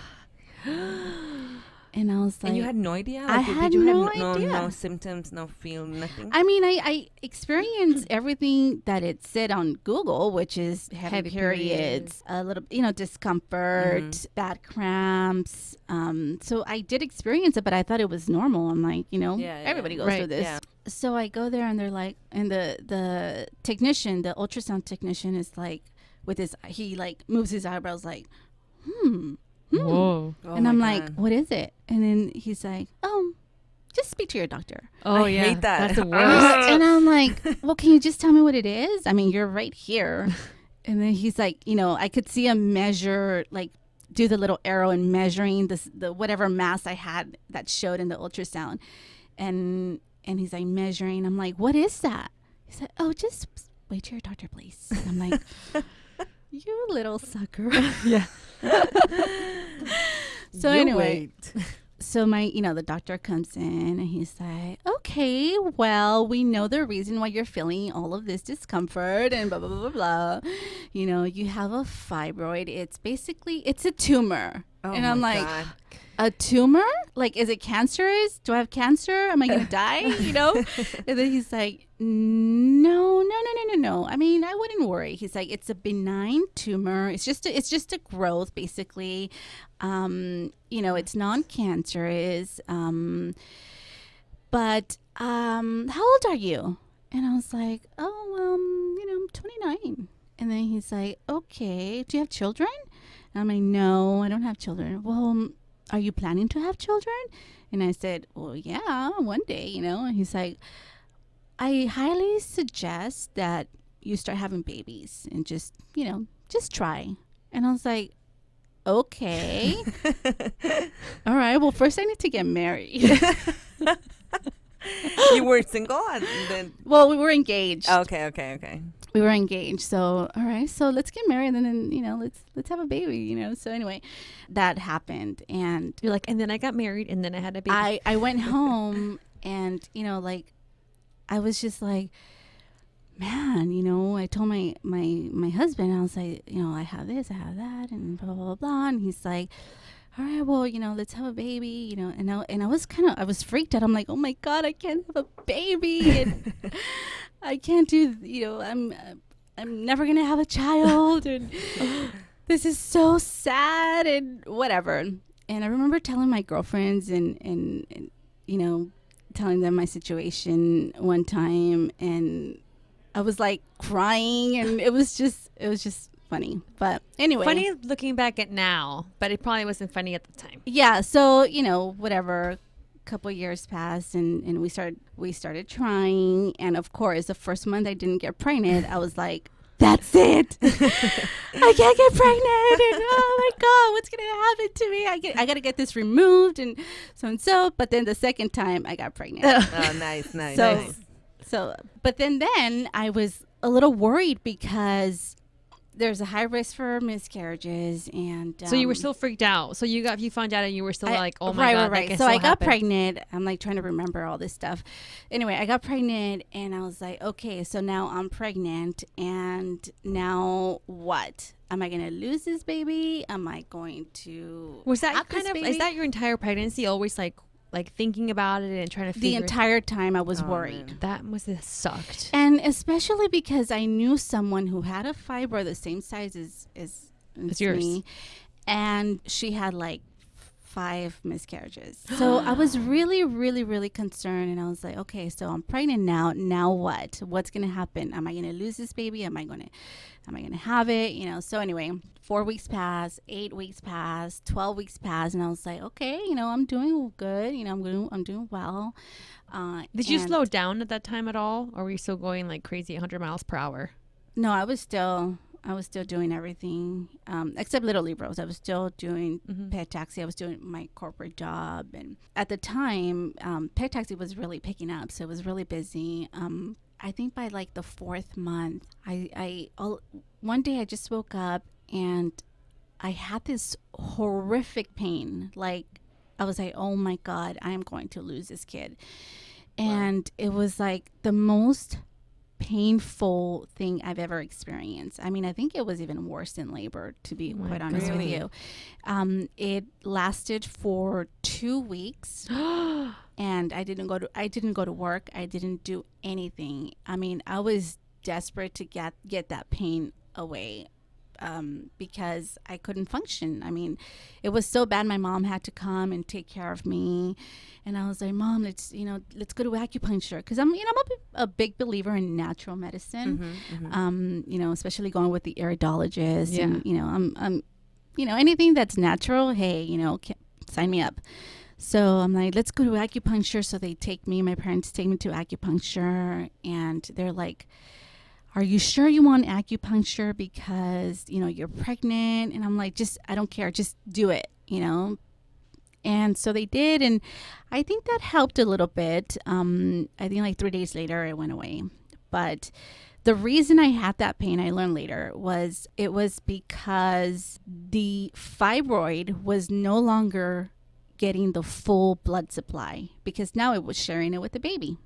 And I was like... And you had no idea? I had no idea. No symptoms, no feel, nothing? I mean, I experienced everything that it said on Google, which is heavy periods, a little, discomfort, bad cramps. So I did experience it, but I thought it was normal. I'm like, everybody goes through this. Yeah. So I go there and they're like, and the technician, the ultrasound technician is like, he like moves his eyebrows like, Whoa. Oh and I'm like, what is it? And then he's like, just be to your doctor. Oh, I yeah. hate that. That's the worst. And I'm like, well, can you just tell me what it is? I mean, you're right here. And then he's like, I could see him measure, like, do the little arrow and measuring the whatever mass I had that showed in the ultrasound. And he's like measuring. I'm like, what is that? He said, oh, just wait till your doctor, please. And I'm like, you little sucker. Yeah. So You anyway, wait. so the doctor comes in and he's like, okay, well, we know the reason why you're feeling all of this discomfort and blah, blah, blah, blah, blah. You have a fibroid. It's a tumor. Oh and I'm my like, God. a tumor? Like, is it cancerous? Do I have cancer? Am I going to die? And then he's like, no. I mean, I wouldn't worry. He's like, it's a benign tumor. It's just a growth, basically. It's non-cancerous. But how old are you? And I was like, I'm 29. And then he's like, okay, do you have children? And I'm like, no, I don't have children. Well, are you planning to have children? And I said, well, yeah, one day, And he's like, I highly suggest that you start having babies and just try. And I was like, okay. All right. Well, first I need to get married. You were single and then. Well, we were engaged. Okay. We were engaged. So, all right. So let's get married and then, let's have a baby, So anyway, that happened. And You're like, and then I got married and then I had a baby. I went home and, I was just like, man, I told my husband, I was like, I have this, I have that, and blah, blah, blah, blah. And he's like, all right, well, let's have a baby, and I was freaked out. I'm like, oh my God, I can't have a baby. And I can't do, I'm never going to have a child. And this is so sad and whatever. And I remember telling my girlfriends and telling them my situation one time, and I was like crying, and it was just funny. But anyway, Funny looking back at now, but it probably wasn't funny at the time. yeah. So whatever, a couple years passed, and we started trying, and of course, the first month I didn't get pregnant, I was like, that's it. I can't get pregnant, and oh my God, what's gonna happen to me? I gotta get this removed, and so. But then the second time I got pregnant. Oh, nice. So, but then I was a little worried because there's a high risk for miscarriages, and So you were still freaked out. So you found out and you were still like, oh my God. Right. So I got pregnant. I'm like trying to remember all this stuff. Anyway, I got pregnant and I was like, okay, so now I'm pregnant, and now what? Am I going to lose this baby? Am I going to Was that have kind this of, baby? is that your entire pregnancy always like thinking about it and trying to The figure entire time I was worried. man. that must have sucked. And especially because I knew someone who had a fibroid the same size as yours. me, and she had like 5 miscarriages. So I was really, really, really concerned, and I was like, okay, so I'm pregnant now. Now what? What's gonna happen? Am I gonna lose this baby? Am I gonna have it? So anyway, 4 weeks passed, 8 weeks passed, 12 weeks passed, and I was like, okay, I'm doing good. I'm doing well. Did you slow down at that time at all? Or were you still going like crazy 100 miles per hour? No, I was still doing everything except little Libros. I was still doing pet taxi. I was doing my corporate job, and at the time, pet taxi was really picking up, so it was really busy. I think by like the 4th month, one day I just woke up and I had this horrific pain. Like, I was like, oh my God, I am going to lose this kid. And it was like the most painful thing I've ever experienced. I mean, I think it was even worse than labor, to be quite honest with you. It lasted for 2 weeks, and I didn't go to work. I didn't do anything. I mean, I was desperate to get that pain away. Because I couldn't function. I mean, it was so bad. My mom had to come and take care of me, and I was like, "Mom, let's go to acupuncture," because I'm a big believer in natural medicine. Especially going with the iridologist, and I'm anything that's natural. Hey, sign me up. So I'm like, let's go to acupuncture. So my parents take me to acupuncture, and they're like, are you sure you want acupuncture because, you're pregnant? And I'm like, I don't care. Just do it, And so they did. And I think that helped a little bit. I think like 3 days later, it went away. But the reason I had that pain, I learned later, was because the fibroid was no longer getting the full blood supply, because now it was sharing it with the baby.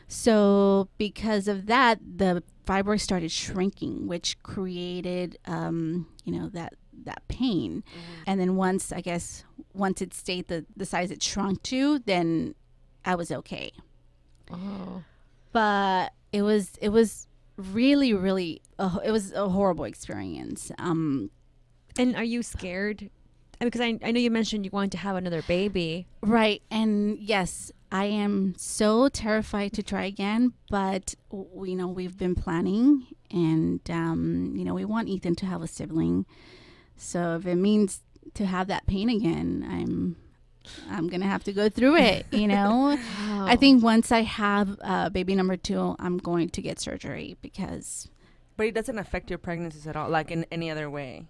So because of that, the fibroid started shrinking, which created, that pain. And then once it stayed the size it shrunk to, then I was okay. Oh. But it was really, really, it was a horrible experience. And are you scared? Because I know you mentioned you wanted to have another baby. Right. And yes, I am so terrified to try again, but we've been planning, and, we want Ethan to have a sibling. So if it means to have that pain again, I'm going to have to go through it, Wow. I think once I have baby number 2, I'm going to get surgery because... But it doesn't affect your pregnancies at all, like in any other way?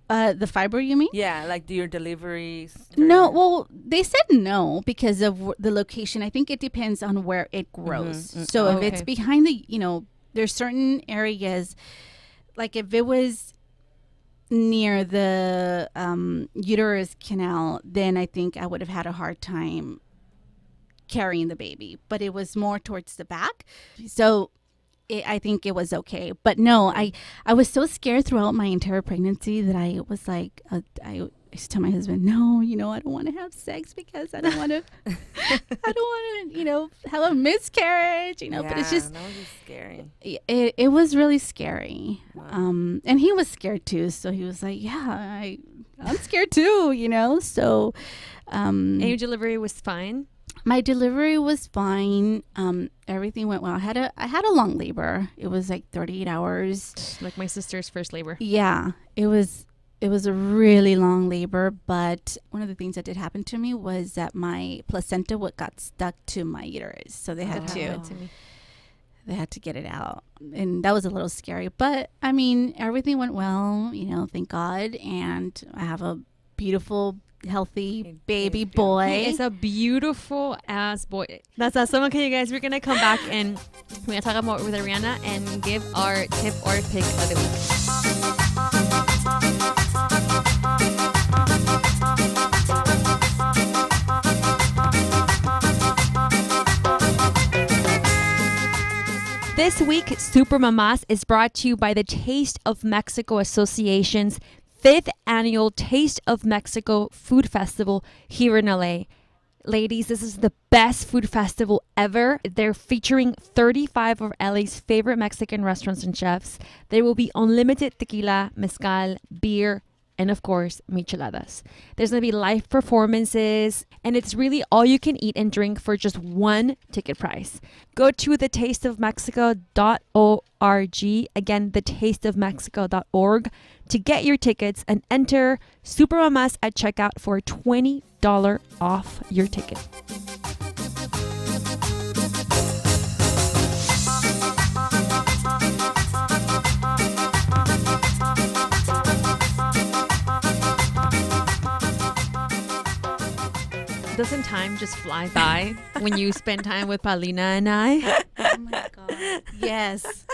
The fibroid, you mean? Yeah, like do your deliveries? No, well, they said no because of the location. I think it depends on where it grows. So if it's behind there's certain areas, like if it was near the uterus canal, then I think I would have had a hard time carrying the baby. But it was more towards the back. So I think it was okay. But no, I was so scared throughout my entire pregnancy that I was like, I used to tell my husband, no, I don't want to have sex because I don't want to, have a miscarriage, Yeah, but it's just, that was just scary. It was really scary. Wow. And he was scared too. So he was like, yeah, I'm scared too, so. And your delivery was fine? My delivery was fine. Everything went well. I had a long labor. It was like 38 hours. Like my sister's first labor. Yeah, it was a really long labor. But one of the things that did happen to me was that my placenta got stuck to my uterus, so they had to get it out, and that was a little scary. But I mean, everything went well. Thank God, and I have a beautiful, healthy baby boy. He is a beautiful ass boy. That's awesome. Okay, you guys, we're gonna come back and we're gonna talk more with Ariana and give our tip or pick of the week. This week, Super Mamás is brought to you by the Taste of Mexico Association's 5th annual Taste of Mexico Food Festival here in LA. Ladies, this is the best food festival ever. They're featuring 35 of LA's favorite Mexican restaurants and chefs. There will be unlimited tequila, mezcal, beer, and of course, micheladas. There's going to be live performances, and it's really all you can eat and drink for just one ticket price. Go to thetasteofmexico.org. Again, thetasteofmexico.org to get your tickets and enter Super Mamás at checkout for a $20 off your ticket. Doesn't time just fly by when you spend time with Paulina and I? Oh my God. Yes.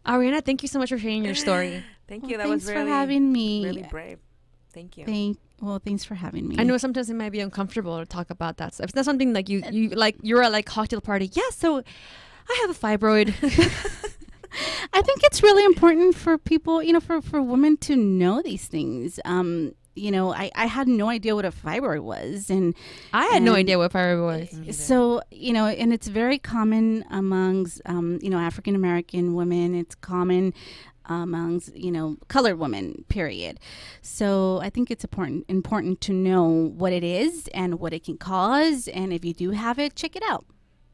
Ariana, thank you so much for sharing your story. Thank you. Well, That was thanks for having me. really brave. Thank you. Thanks for having me. I know sometimes it might be uncomfortable to talk about that stuff. It's not something like you're at like cocktail party. Yeah, so I have a fibroid. I think it's really important for people, for women to know these things. I had no idea what a fibroid was, and I had no idea what fibroid was. So, and it's very common amongst, African American women. It's common amongst, colored women, period. So I think it's important to know what it is and what it can cause. And if you do have it, check it out.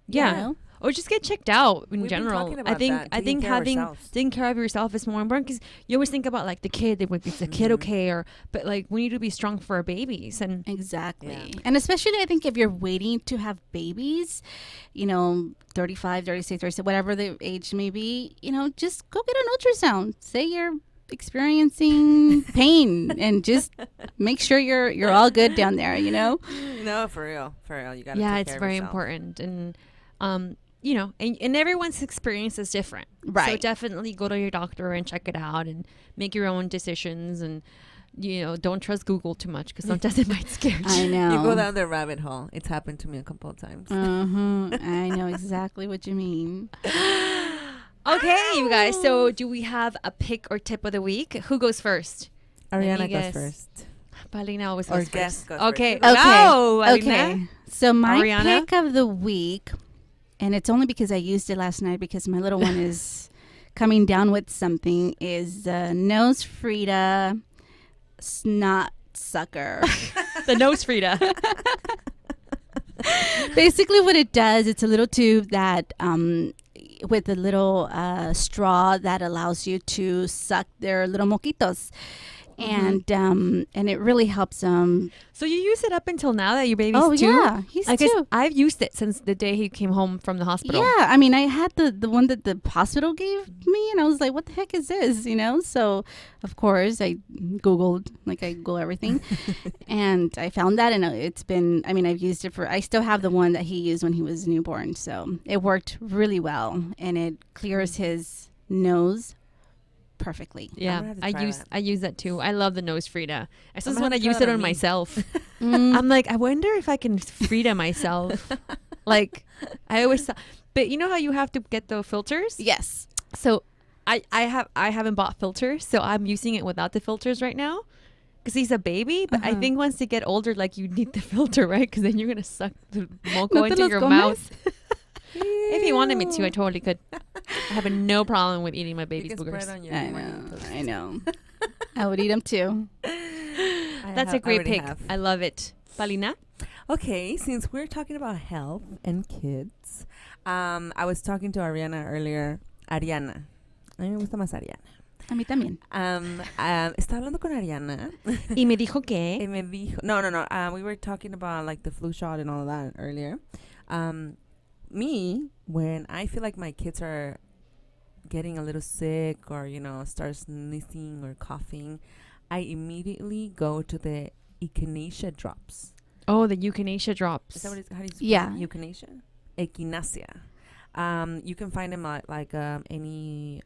Yeah. or just get checked out in We've been general. talking I about think that, I taking think care of having ourselves. taking care of yourself is more important, because you always think about like the kid. Is the kid okay? Or but like we need to be strong for our babies. And Exactly. Yeah. And especially I think if you're waiting to have babies, 35, 36, 37, whatever the age may be, just go get an ultrasound. Say you're experiencing pain and just make sure you're all good down there, No, for real. You gotta yeah, take it's care of very yourself. important. And and everyone's experience is different. So Right. definitely go to your doctor and check it out and make your own decisions. And don't trust Google too much, because sometimes it might scare you. I know. You go down the rabbit hole. It's happened to me a couple of times. I know exactly what you mean. Okay, you guys. So do we have a pick or tip of the week? Who goes first? Ariana me goes guess. first. Paulina always Or goes guest first. goes Okay. first. Now, Paulina. Okay. So my Ariana? pick of the week, and it's only because I used it last night because my little one is coming down with something, is Nose Frida Snot Sucker. The nose Frida. Basically what it does, it's a little tube that with a little straw that allows you to suck their little moquitos. And it really helps them. So you use it up until now that your baby's Oh, two? yeah. He's I guess two. I've used it since the day he came home from the hospital. Yeah, I mean, I had the one that the hospital gave me, and I was like, what the heck is this, So, of course, I Googled, like I Google everything, and I found that, and it's been, I've used it I still have the one that he used when he was newborn, so it worked really well, and it clears his nose perfectly. I'm Yeah, gonna have to I try use that. I use that too. I love the nose Frida. I just gonna want to have to use try it it on on me. myself. Mm. I'm like, I wonder if I can Frida myself. Like, I always thought, but you know how you have to get the filters? Yes. So I haven't bought filters, so I'm using it without the filters right now. Because he's a baby, but I Uh-huh. think once they get older, like you need the filter, right? Because then you're gonna suck the moco ¿No te into los your comes? mouth. If you wanted me to, I totally could. I have no problem with eating my You baby's can spread boogers. on your I morning know. toast. I know. I would eat them too. That's a great already pick. have. I love it. Paulina? Okay, since we're talking about health and kids, I was talking to Ariana earlier. Ariana. A mí me gusta más Ariana. A mí también. Estaba hablando con Ariana. Y me dijo que... Y me dijo, no. We were talking about like the flu shot and all of that earlier. Me, when I feel like my kids are getting a little sick or, start sneezing or coughing, I immediately go to the echinacea drops. Oh, the euthanasia drops. Is that what it's, how do you spell Yeah. it? Echinacea? Echinacea. You can find them at like any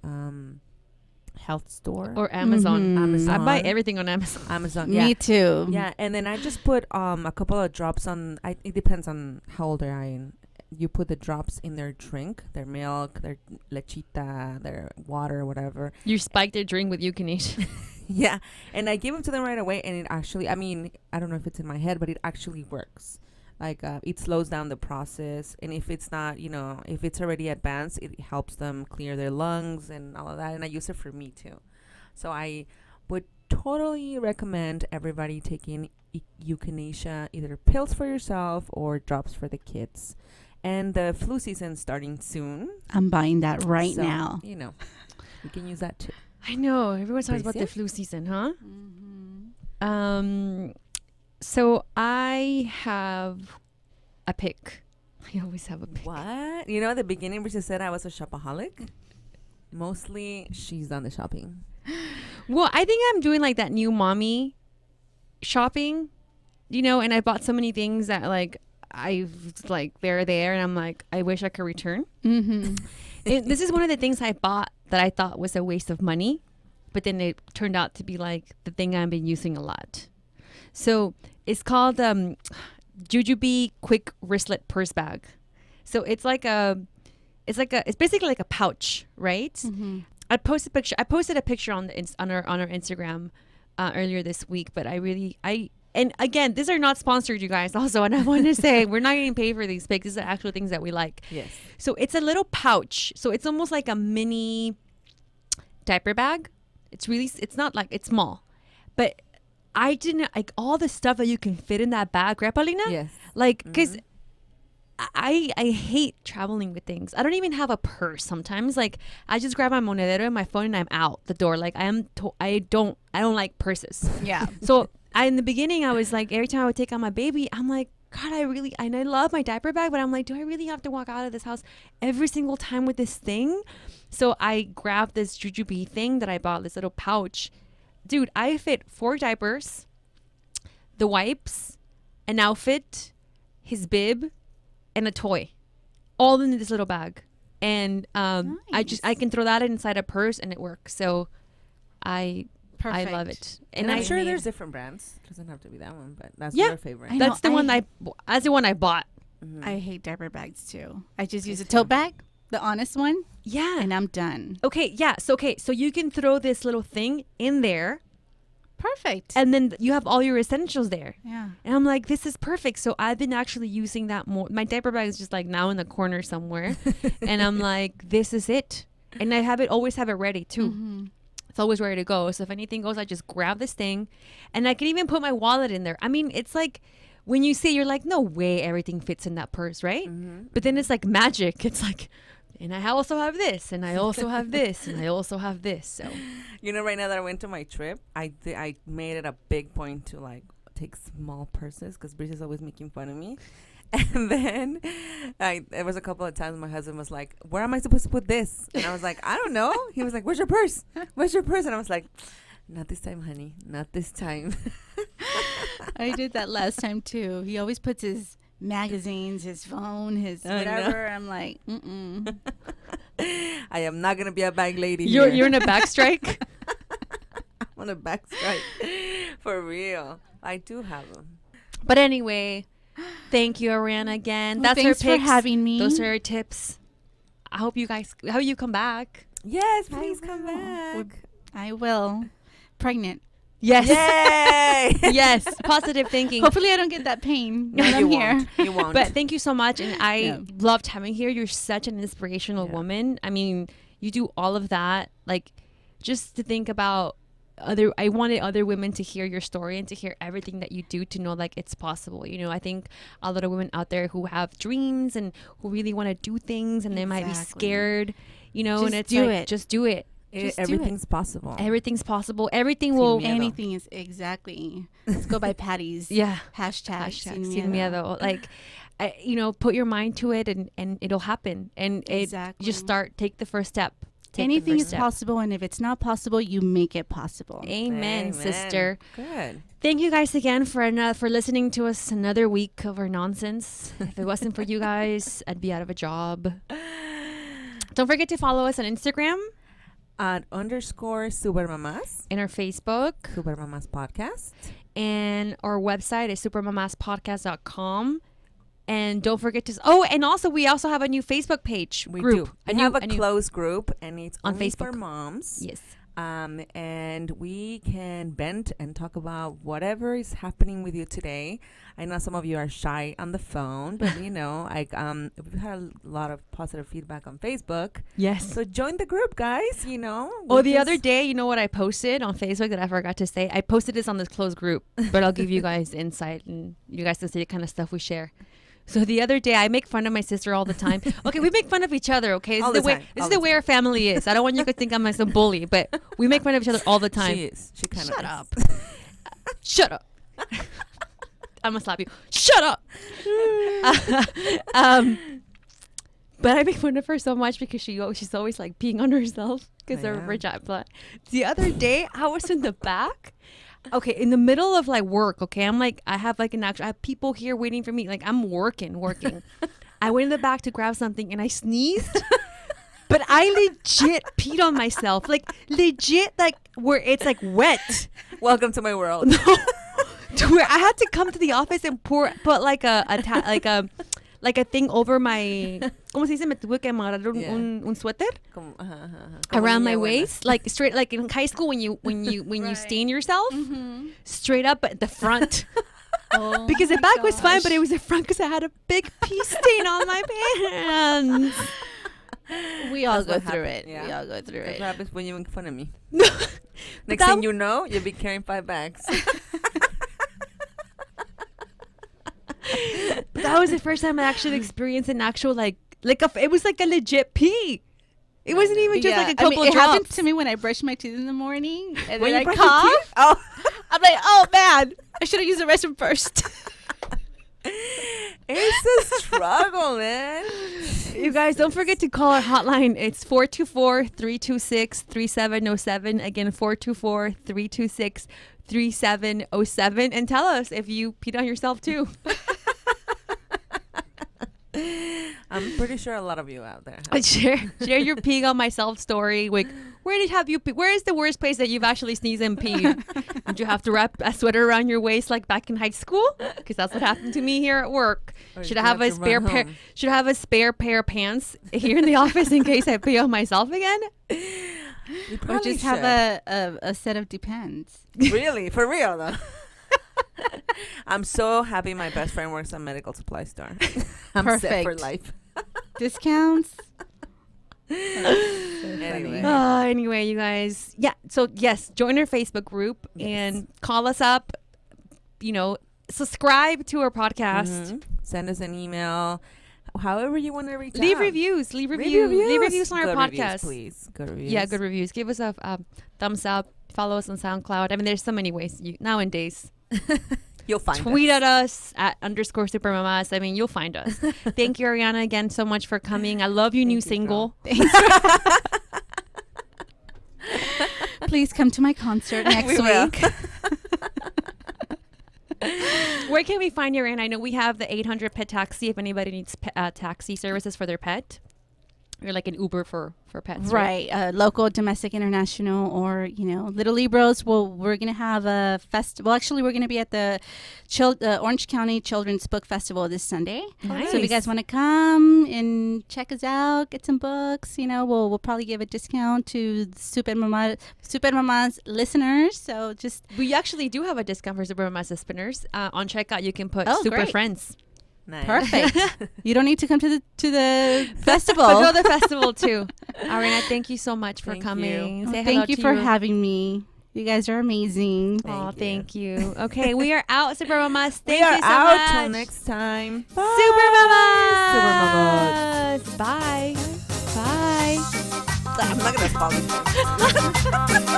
health store. Or Amazon. Mhm. Amazon. I buy everything on Amazon. Amazon. Yeah. Me too. Yeah, and then I just put a couple of drops on. It depends on how old they are. And you put the drops in their drink, their milk, their lechita, their water, whatever. You spike their drink with euthanasia. Yeah, and I give them to them right away, and it actually, I don't know if it's in my head, but it actually works. Like it slows down the process, and if it's not, if it's already advanced, it helps them clear their lungs and all of that. And I use it for me too. So I would totally recommend everybody taking euthanasia, either pills for yourself or drops for the kids. And the flu season starting soon. I'm buying that right So, now. you can use that too. I know. Everyone talks about the Bricia? flu season, huh? Mm-hmm. So I have a pick. I always have a pick. What? At the beginning, Bricia said I was a shopaholic. Mostly, she's done the shopping. Well, I think I'm doing like that new mommy shopping, and I bought so many things that they're there, and I'm like, I wish I could return. Mm-hmm. This is one of the things I bought that I thought was a waste of money, but then it turned out to be like the thing I've been using a lot. So it's called Jujube Quick Wristlet Purse Bag. So it's basically like a pouch, right? Mm-hmm. I posted a picture on our Instagram earlier this week, but and again, these are not sponsored, you guys. Also, and I want to say we're not getting paid for these pics. These are actual things that we like. Yes. So it's a little pouch. So it's almost like a mini diaper bag. It's not like it's small, but I didn't like all the stuff that you can fit in that bag, right, Paulina? Yes. Like, because I hate traveling with things. I don't even have a purse sometimes. Like I just grab my monedero and my phone and I'm out the door. Like I don't like purses. Yeah. So in the beginning I was like, every time I would take out my baby, I'm like, God, I love my diaper bag, but I'm like, do I really have to walk out of this house every single time with this thing? So I grabbed this jujube thing that I bought, this little pouch. Dude, I fit 4 diapers, the wipes, an outfit, his bib, and a toy, all in this little bag. And Nice. I can throw that inside a purse and it works. So I love it. And I'm sure there's different brands. It doesn't have to be that one, but that's your favorite. I know, That's the one I bought. Mhm. I hate diaper bags too. I just use a tote bag, the honest one, Yeah. and I'm done. Okay, yeah. So you can throw this little thing in there, Perfect. and then you have all your essentials there. yeah. And I'm like, this is perfect. So I've been actually using that more. My diaper bag is just like now in the corner somewhere, and I'm like, this is it. And I always have it ready too. Mhm. It's always ready to go. So if anything goes, I just grab this thing, and I can even put my wallet in there. I mean, it's like when you see, you're like, no way, everything fits in that purse, right? Mhm. But then it's like magic. It's like, and I also have this, and I also have this, and I also have this. So You know, right now that I went to my trip, I made it a big point to like take small purses because Bricia's always making fun of me. And then there was a couple of times my husband was like, where am I supposed to put this? And I was like, I don't know. He was like, where's your purse? Where's your purse? And I was like, not this time, honey. Not this time. I did that last time too. He always puts his magazines, his phone, his I know. whatever. I'm like, mm-mm. I am not going to be a bag lady you're here. in a backstrike. I'm on a back strike. For real. I do have them. But anyway, thank you, Ariana, again. Well, That's her thanks for picks. having me. Those are her tips. I hope you come back. Yes, I please come will. back. I will. Pregnant. Yes. Yay! Yes. Positive thinking. Hopefully I don't get that pain No, when you I'm here. won't. You won't. But thank you so much. And I Yeah. loved having you here. You're such an inspirational Yeah. woman. I mean, you do all of that. Like, just to think about I wanted other women to hear your story and to hear everything that you do, to know like it's possible. You know, I think a lot of women out there who have dreams and who really want to do things, and they might be Exactly. scared, you know, Just and it's do like, it. just do it. Just do everything's possible. Everything's possible. Everything Sin will. miedo. Anything is exactly. Let's go by Patty's Yeah. hashtag. Hashtag sin miedo. Like, put your mind to it, and it'll happen. And Exactly. just take the first step. Take the Anything first is step. possible, and if it's not possible, you make it possible. Amen, sister. Good. Thank you guys again for listening to us another week of our nonsense. If it wasn't for you guys, I'd be out of a job. Don't forget to follow us on Instagram At _ Super Mamás. and our Facebook, Super Mamás Podcast. and our website is supermamaspodcast.com. And don't forget to and also we also have a new Facebook page We group. do. We have a closed group, and it's On only for Facebook. moms. Yes. And we can vent and talk about whatever is happening with you today. I know some of you are shy on the phone, but we've had a lot of positive feedback on Facebook. Yes. So join the group, guys. You know. The other day, you know what I posted on Facebook that I forgot to say? I posted this on this closed group, but I'll give you guys insight, and you guys can see the kind of stuff we share. So the other day, I make fun of my sister all the time. Okay, we make fun of each other, okay? This All is the time. This All is the the way our family is. I don't want you to think I'm like some bully, but we make fun of each other all the time. She is. She kind of Shut up. Shut up. I'm gonna slap you. Shut up. But I make fun of her so much because she's always like peeing on herself because of her vagina. The other day, I was in the back. Okay, in the middle of like work. Okay, I'm like, I have people here waiting for me. Like I'm working. I went in the back to grab something and I sneezed. But I legit peed on myself. Like legit, like where it's like wet. Welcome to my world. No. To where I had to come to the office and put like a thing over my, ¿cómo se dice? Me tuve que amarrar un suéter Como around my niña buena. waist, like straight, like in high school when you Right. stain yourself, Mm-hmm. straight up at the front. Oh Because the my back was fine, but gosh. it was the front because I had a big pee stain on my pants. We all That's go what through happened, it. yeah. We all go through That's it. what happens when you make fun of me. No. Next that- thing you know, you'll be carrying 5 bags. But that was the first time I actually experienced an actual it was like a legit pee. It wasn't even just like a couple of it drops. happened to me when I brush my teeth in the morning and When then you I brush your cough. teeth? Oh. I'm like, oh man, I should have used the restroom first. It's a struggle, man. You guys, don't forget to call our hotline. It's 424-326-3707. Again, 424-326-3707. And tell us if you peed on yourself too. I'm pretty sure a lot of you out there have. Share your peeing on myself story. Like, where is the worst place that you've actually sneezed and peed? Did you have to wrap a sweater around your waist like back in high school? Because that's what happened to me here at work. Or Should you I have a have to spare run pair? home. Should I have a spare pair of pants here in the office in case I pee on myself again? You Or probably just should. have a set of Depends. Really, for real though. I'm so happy my best friend works at a medical supply store. I'm set for Perfect. life. Discounts. Anyway. Anyway, you guys. Yeah. So yes, join our Facebook group and call us up. Subscribe to our podcast. Mhm. Send us an email. However you want to reach Leave out. reviews. Leave Leave reviews on our Good podcast. Reviews, please. Good reviews. Yeah, good reviews. Give us a thumbs up. Follow us on SoundCloud. I mean, there's so many ways nowadays. You'll find Tweet us. at us at _Super Mamás. I mean, you'll find us. Thank you, Ariana, again so much for coming. I love your new single. Please come to my concert next We will. week. Where can we find you, Ariana? I know we have the 800 Pet Taxi if anybody needs taxi services for their pet. You're like an Uber for pets, right? Right. Local, domestic, international, or, Little Libros. Well, we're going to have a festival. Actually, we're going to be at the Orange County Children's Book Festival this Sunday. Nice. So if you guys want to come and check us out, get some books, we'll probably give a discount to Super Mamás listeners. So just... We actually do have a discount for Super Mamás spinners. On checkout, you can put Oh, Super great. Friends. Nice. perfect. You don't need to come to the festival. But go to the festival too. Ariana, thank you so much for Thank coming. you. Oh, Say hello thank you to for having me. You guys are amazing. Oh, Thank you. thank you. Okay, we are out, Super Mamás. We Thank are you so out much. till next time. Bye. Super Mamás. Super Mamás. Bye. Bye. I'm not gonna apologize.